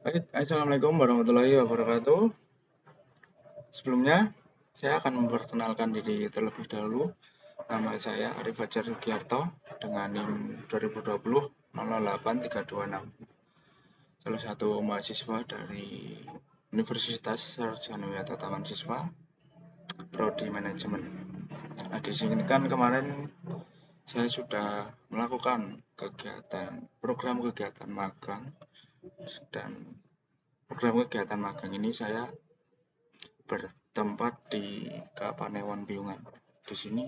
Baik, Assalamualaikum warahmatullahi wabarakatuh. Sebelumnya, saya akan memperkenalkan diri terlebih dahulu. Nama saya Arif Fajar Sugiarto dengan NIM 2020 08326. Salah satu mahasiswa dari Universitas Sarjana Wiyata Taman Siswa, Prodi Manajemen. Nah, di sini kan kemarin saya sudah melakukan program kegiatan magang, dan program kegiatan magang ini saya bertempat di Kapanewon Piungan. Di sini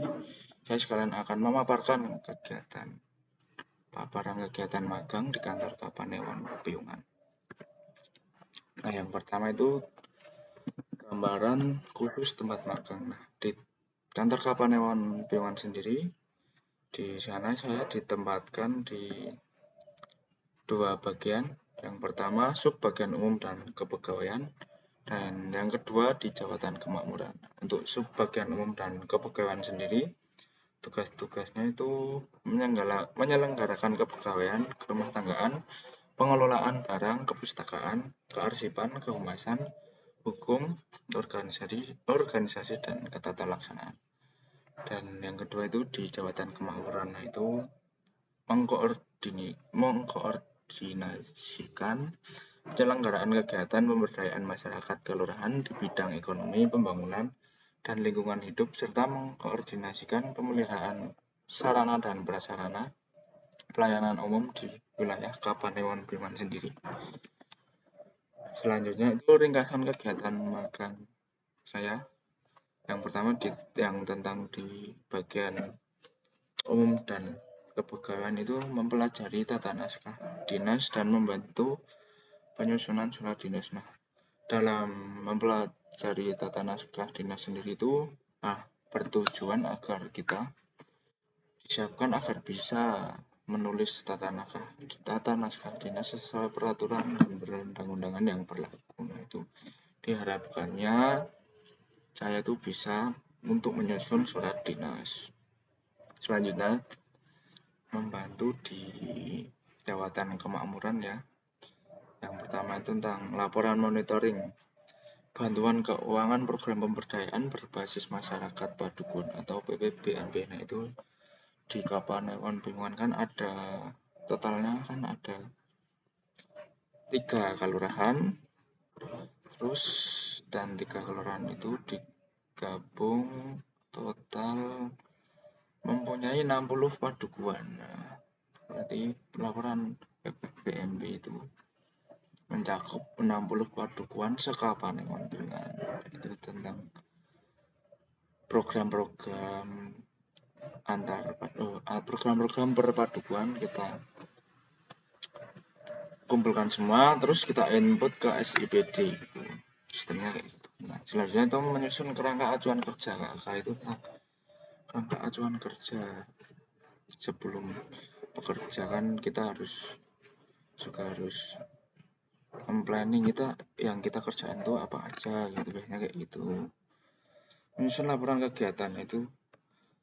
saya sekalian akan memaparkan paparan kegiatan magang di kantor Kapanewon Piungan. Nah, yang pertama itu gambaran khusus tempat magang. Nah, di kantor Kapanewon Piungan sendiri, di sana saya ditempatkan di dua bagian. Yang pertama, sub bagian umum dan kepegawaian, dan yang kedua di Jabatan Kemakmuran. Untuk sub bagian umum dan kepegawaian sendiri, tugas-tugasnya itu menyelenggarakan kepegawaian, kerumah tanggaan, pengelolaan barang, kepustakaan, kearsipan, kehumasan, hukum, organisasi dan ketata laksanaan. Dan yang kedua itu di Jabatan Kemakmuran, itu mengkoordinasikan penyelenggaraan kegiatan pemberdayaan masyarakat kelurahan di bidang ekonomi, pembangunan, dan lingkungan hidup, serta mengkoordinasikan pemeliharaan sarana dan prasarana pelayanan umum di wilayah Kapanewon Piungan sendiri. Selanjutnya itu ringkasan kegiatan magang saya. Yang pertama yang tentang di bagian umum dan kepegawaian itu mempelajari tata naskah dinas dan membantu penyusunan surat dinas. Nah, dalam mempelajari tata naskah dinas sendiri itu bertujuan agar kita disiapkan agar bisa menulis tata naskah dinas sesuai peraturan dan perundang-undangan yang berlaku. Nah, itu diharapkannya saya itu bisa untuk menyusun surat dinas. Selanjutnya membantu di Jabatan Kemakmuran ya. Yang pertama itu tentang laporan monitoring bantuan keuangan program pemberdayaan berbasis masyarakat Padukun atau PPBNP. Nah, itu di Kapanewon Piungan kan ada totalnya kan ada 3 kelurahan, terus dan 3 kelurahan itu digabung total mempunyai 60 padukuhan. Nah, berarti laporan PPBNP itu mencakup 60 padukuhan se-Kapanewon Piungan. Itu tentang program-program program-program perpaduan kita kumpulkan semua, terus kita input ke SIPD gitu. Sistemnya kayak gitu. Nah, selanjutnya itu menyusun kerangka acuan kerja. Itu kerangka acuan kerja sebelum bekerja kan kita harus planning yang kita kerjain itu apa aja gitu, biasanya kayak gitu. Menyusun laporan kegiatan itu.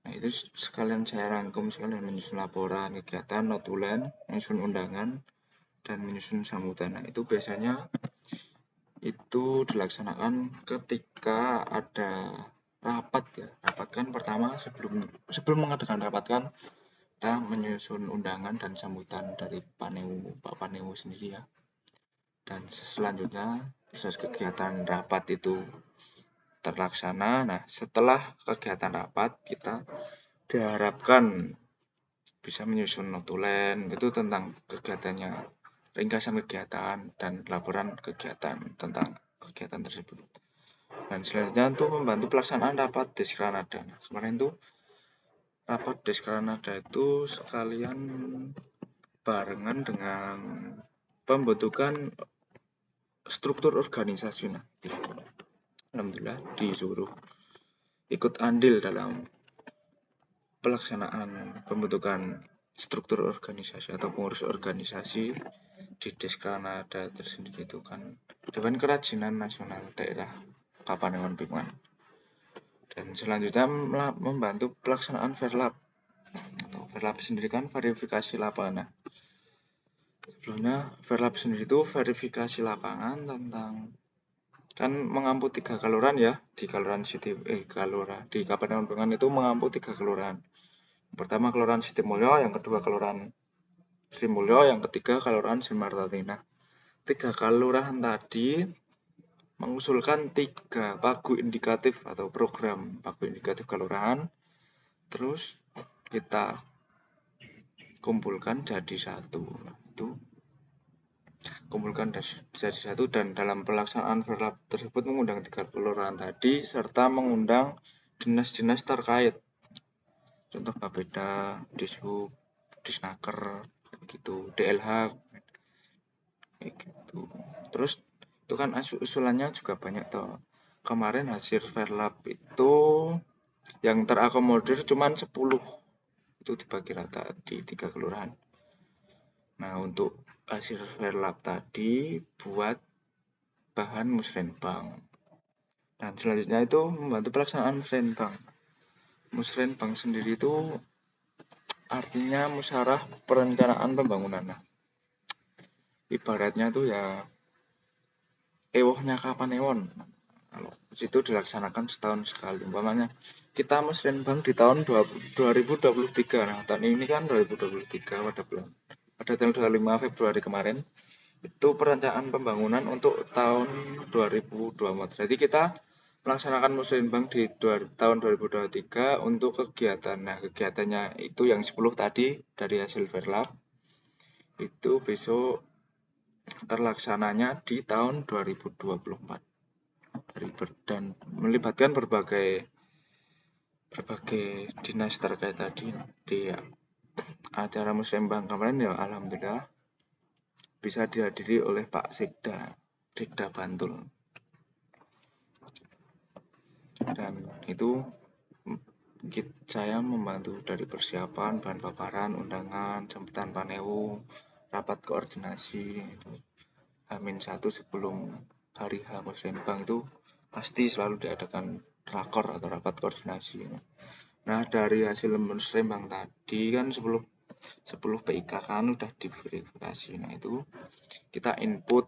Nah, itu sekalian saya rangkum, sekalian menyusun laporan kegiatan, notulen, menyusun undangan, dan menyusun sambutan. Nah, itu biasanya itu dilaksanakan ketika ada rapat ya. Rapat kan pertama sebelum mengadakan rapat kan kita menyusun undangan dan sambutan dari Pak Paneu sendiri ya. Dan selanjutnya proses kegiatan rapat itu terlaksana. Nah, setelah kegiatan rapat kita diharapkan bisa menyusun notulen itu tentang kegiatannya, ringkasan kegiatan dan laporan kegiatan tentang kegiatan tersebut. Dan selanjutnya untuk membantu pelaksanaan rapat Deskranada. Nah, kemarin itu rapat Deskranada itu sekalian barengan dengan pembentukan struktur organisasi. Nah, alhamdulillah disuruh ikut andil dalam pelaksanaan pembentukan struktur organisasi atau pengurus organisasi di Deskranada tersendiri itu kan Dewan Kerajinan Nasional Daerah Kapanewon Piungan. Dan selanjutnya membantu pelaksanaan Verlab. Atau Verlab sendiri kan verifikasi lapangan. Sebelumnya Verlap sendiri itu verifikasi lapangan tentang kan mengampu 3 kelurahan ya di kelurahan di Kabupaten Pekalongan itu mengampu 3 kelurahan. Yang pertama kelurahan Sitimulyo, yang kedua kelurahan Srimulyo, yang ketiga kelurahan Simartati. Nah, 3 kelurahan tadi mengusulkan 3 pagu indikatif atau program pagu indikatif kelurahan, terus kita kumpulkan jadi satu. Itu kumpulkan jadi satu, dan dalam pelaksanaan Verlap tersebut mengundang 3 kelurahan tadi serta mengundang dinas-dinas terkait, contoh Bapeda, Dishub, Disnaker, gitu, DLH, kayak gitu. Terus itu kan usulannya juga banyak toh. Kemarin hasil Verlap itu yang terakomodir cuman 10, itu dibagi rata di 3 kelurahan. Nah, untuk hasil Verlap tadi buat bahan musrenbang. Dan selanjutnya itu membantu pelaksanaan musrenbang. Musrenbang sendiri itu artinya musyawarah perencanaan pembangunan. Nah, ibaratnya tuh ya ewohnya kapan ewon. Kalau itu dilaksanakan setahun sekali. Umpamanya kita musrenbang di tahun 2023. Nah, tahun ini kan 2023 pada tanggal 25 Februari kemarin. Itu perencanaan pembangunan untuk tahun 2024. Jadi kita melaksanakan musrenbang di tahun 2023 untuk kegiatan. Nah, kegiatannya itu yang 10 tadi dari hasil Verlap itu besok terlaksananya di tahun 2024 dan melibatkan berbagai dinas terkait tadi. Di acara musrenbang kemarin ya alhamdulillah bisa dihadiri oleh Pak Sekda Bantul, dan itu saya membantu dari persiapan bahan paparan, undangan, sambutan panewu, rapat koordinasi. H-1 sebelum hari H musrenbang itu pasti selalu diadakan rakor atau rapat koordinasi. Nah, dari hasil musrenbang tadi kan 10 PIK kan udah diverifikasi. Nah, itu kita input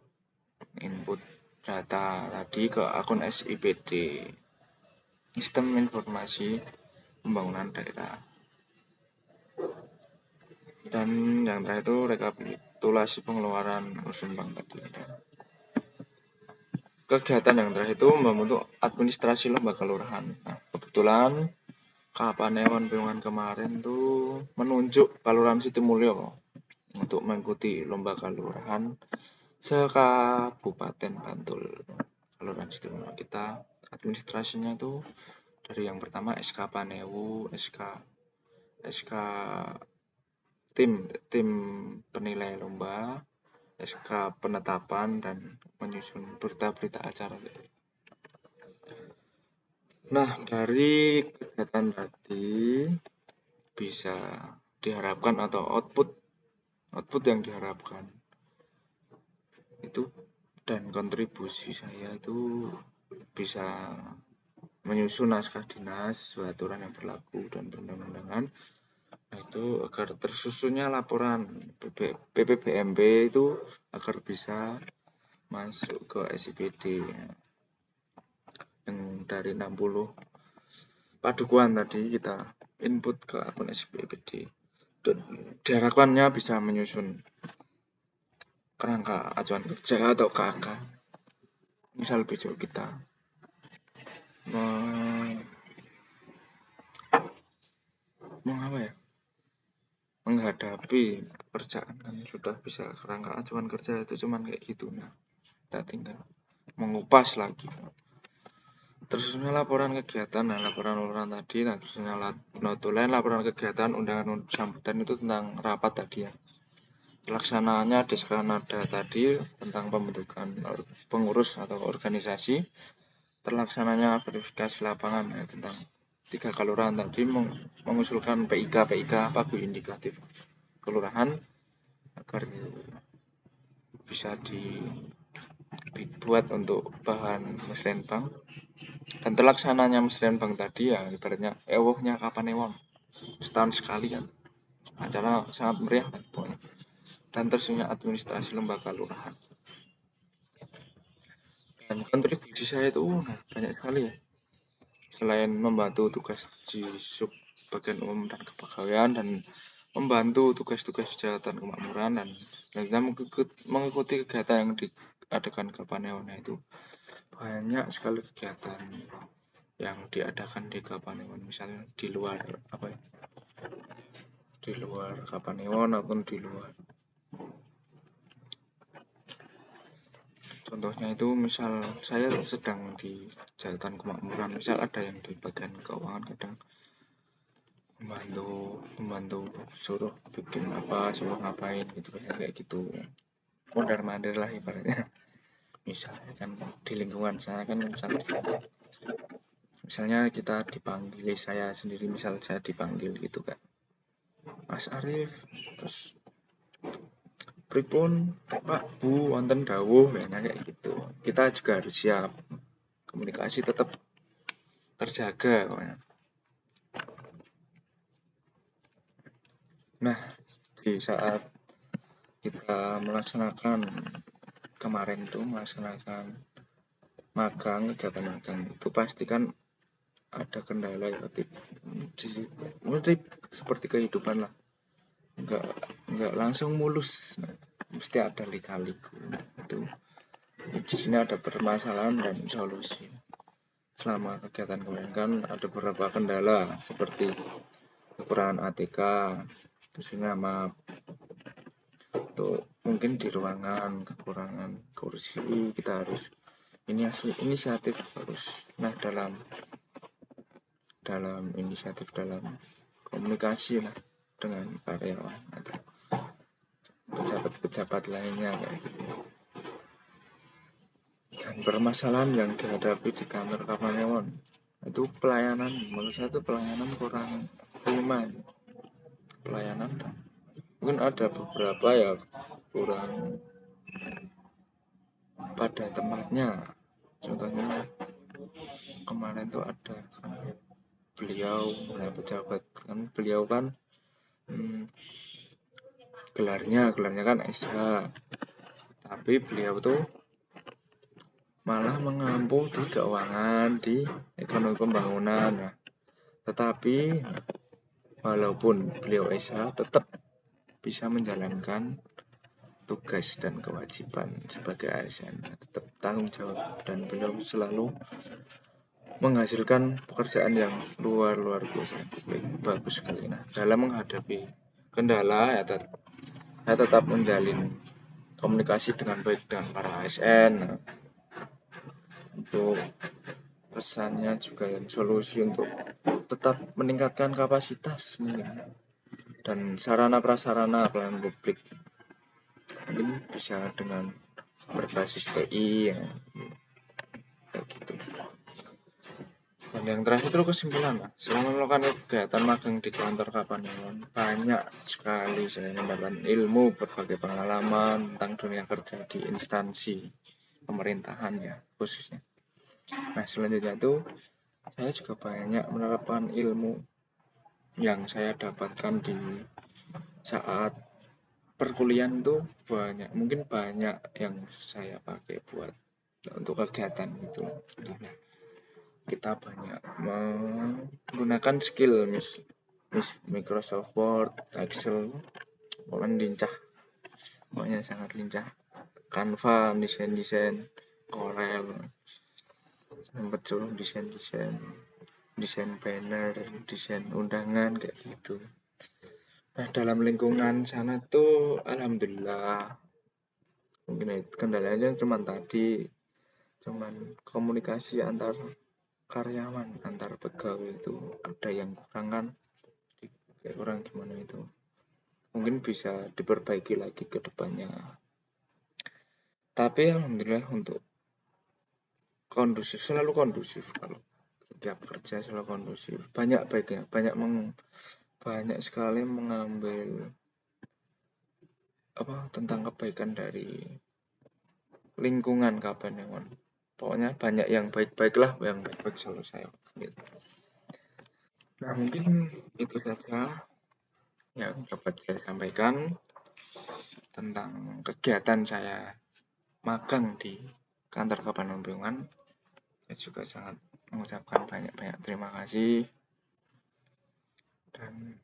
data tadi ke akun SIPD, Sistem Informasi Pembangunan Daerah. Dan yang terakhir itu rekapitulasi pengeluaran musrenbang tadi. Kegiatan yang terakhir itu membentuk administrasi lomba kelurahan. Nah, kebetulan Kapanewan Pekalongan kemarin tuh menunjuk Kelurahan Sitimulyo untuk mengikuti lomba kelurahan se-Kabupaten Bantul. Kelurahan Sitimulyo kita administrasinya itu dari yang pertama SK Panewu, SK tim penilai lomba, SK penetapan, dan menyusun berita-berita acara. Nah, dari kegiatan tadi bisa diharapkan atau output yang diharapkan itu, dan kontribusi saya itu bisa menyusun naskah dinas sesuai aturan yang berlaku dan perundang-undangan. Nah, itu agar tersusunnya laporan PPBMB itu agar bisa masuk ke SIPD yang dari 60 padukuan tadi kita input ke akun SIPD. Dan diharapkannya bisa menyusun kerangka acuan kerja atau KK. Misal besok kita menghadapi pekerjaan kan sudah bisa kerangka acuan kerja itu cuman kayak gitu. Nah, kita tinggal mengupas lagi. Terusnya laporan kegiatan, nah laporan tadi, nah terusnya notulen laporan kegiatan, undangan sambutan itu tentang rapat tadi ya. Pelaksanaannya Deskanada tadi tentang pembentukan pengurus atau organisasi, terlaksananya verifikasi lapangan ya, tentang 3 kelurahan tadi mengusulkan PIK pagu indikatif kelurahan agar bisa dibuat untuk bahan musrenbang. Dan terlaksananya musrenbang tadi ya ibaratnya ewohnya kapan ewon, setahun sekali kan, acara sangat meriah kan pokoknya. dan tersedia administrasi lembaga lurahan. Dan kontribusi saya itu banyak sekali ya. Selain membantu tugas di sub bagian umum dan kepegawaian dan membantu tugas-tugas kejahatan kemakmuran dan selanjutnya mengikuti kegiatan yang diadakan Kapanewon itu banyak sekali kegiatan yang diadakan di Kapanewon, misalnya di luar di luar Kapanewon ataupun di luar. Contohnya itu misal saya sedang di jabatan kemakmuran, misal ada yang di bagian keuangan kadang membantu suruh bikin apa, suruh ngapain gitu kayak gitu. Mondar mandir lah ibaratnya. Misalnya kan di lingkungan saya kan misalnya kita dipanggil, saya sendiri misal saya dipanggil gitu kan, Mas Arif, terus pripun Pak Bu wonten dawuh kayak gitu. Kita juga harus siap, komunikasi tetap terjaga pokoknya. Nah, di saat kita melaksanakan kemarin itu melaksanakan magang, kegiatan magang itu pastikan ada kendala ya, seperti kehidupan lah, nggak langsung mulus, mesti ada lika-liku. Itu di sini ada permasalahan dan solusi. Selama kegiatan kemarin kan ada beberapa kendala seperti kekurangan ATK, khususnya map, itu mungkin di ruangan kekurangan kursi, kita harus inisiatif harus dalam inisiatif dalam komunikasi lah dengan karyawan atau pejabat-pejabat lainnya kayak gitu. Dan permasalahan yang dihadapi di kantor Kapanewon itu pelayanan, menurut saya itu pelayanan kurang prima. Pelayanan mungkin ada beberapa ya kurang pada tempatnya. Contohnya kemarin tuh ada kan beliau pejabat kan, beliau kan gelarnya kan SH, tapi beliau tuh malah mengampu di keuangan, di ekonomi pembangunan. Nah, tetapi walaupun beliau SH tetap bisa menjalankan tugas dan kewajiban sebagai ASN, tetap tanggung jawab, dan beliau selalu menghasilkan pekerjaan yang luar biasa bagus sekali. Nah, dalam menghadapi kendala ya saya tetap menjalin komunikasi dengan baik dengan para ASN. Untuk pesannya juga yang solusi untuk tetap meningkatkan kapasitas dan sarana prasarana pelayanan publik, mungkin bisa dengan berbasis TI ya, kayak gitu. Dan yang terakhir itu kesimpulan, selama melakukan kegiatan magang di kantor Kapanewon banyak sekali saya mendapatkan ilmu, berbagai pengalaman tentang dunia kerja di instansi pemerintahan ya khususnya. Nah, selanjutnya itu saya juga banyak menerapkan ilmu yang saya dapatkan di saat perkuliahan itu mungkin banyak yang saya pakai buat untuk kegiatan itu. Kita banyak menggunakan skill Microsoft Word, Excel, pokoknya sangat lincah. Canva, desain Corel, sempat suruh desain banner, desain undangan kayak gitu. Nah, dalam lingkungan sana tuh alhamdulillah, mungkin kendalanya cuman komunikasi antar karyawan, antar pegawai itu ada yang kurang kan, kurang gimana itu, mungkin bisa diperbaiki lagi ke depannya. Tapi alhamdulillah untuk selalu kondusif, kalau setiap kerja selalu kondusif, banyak baiknya, banyak sekali mengambil tentang kebaikan dari lingkungan Kapanewon. Pokoknya banyak yang baik-baik lah, yang baik-baik selalu saya ambil. Nah, mungkin itu saja yang dapat saya sampaikan. tentang kegiatan saya magang di kantor Kabupaten Piungan. Saya juga sangat mengucapkan banyak-banyak terima kasih, dan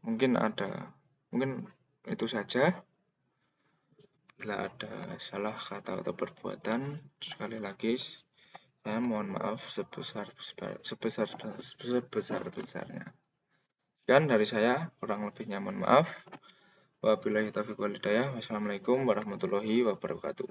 mungkin itu saja. Bila ada salah kata atau perbuatan, sekali lagi saya mohon maaf sebesar-besarnya. Sekian dari saya, kurang lebihnya mohon maaf. Wabillahi taufiq wal hidayah. Wassalamualaikum warahmatullahi wabarakatuh.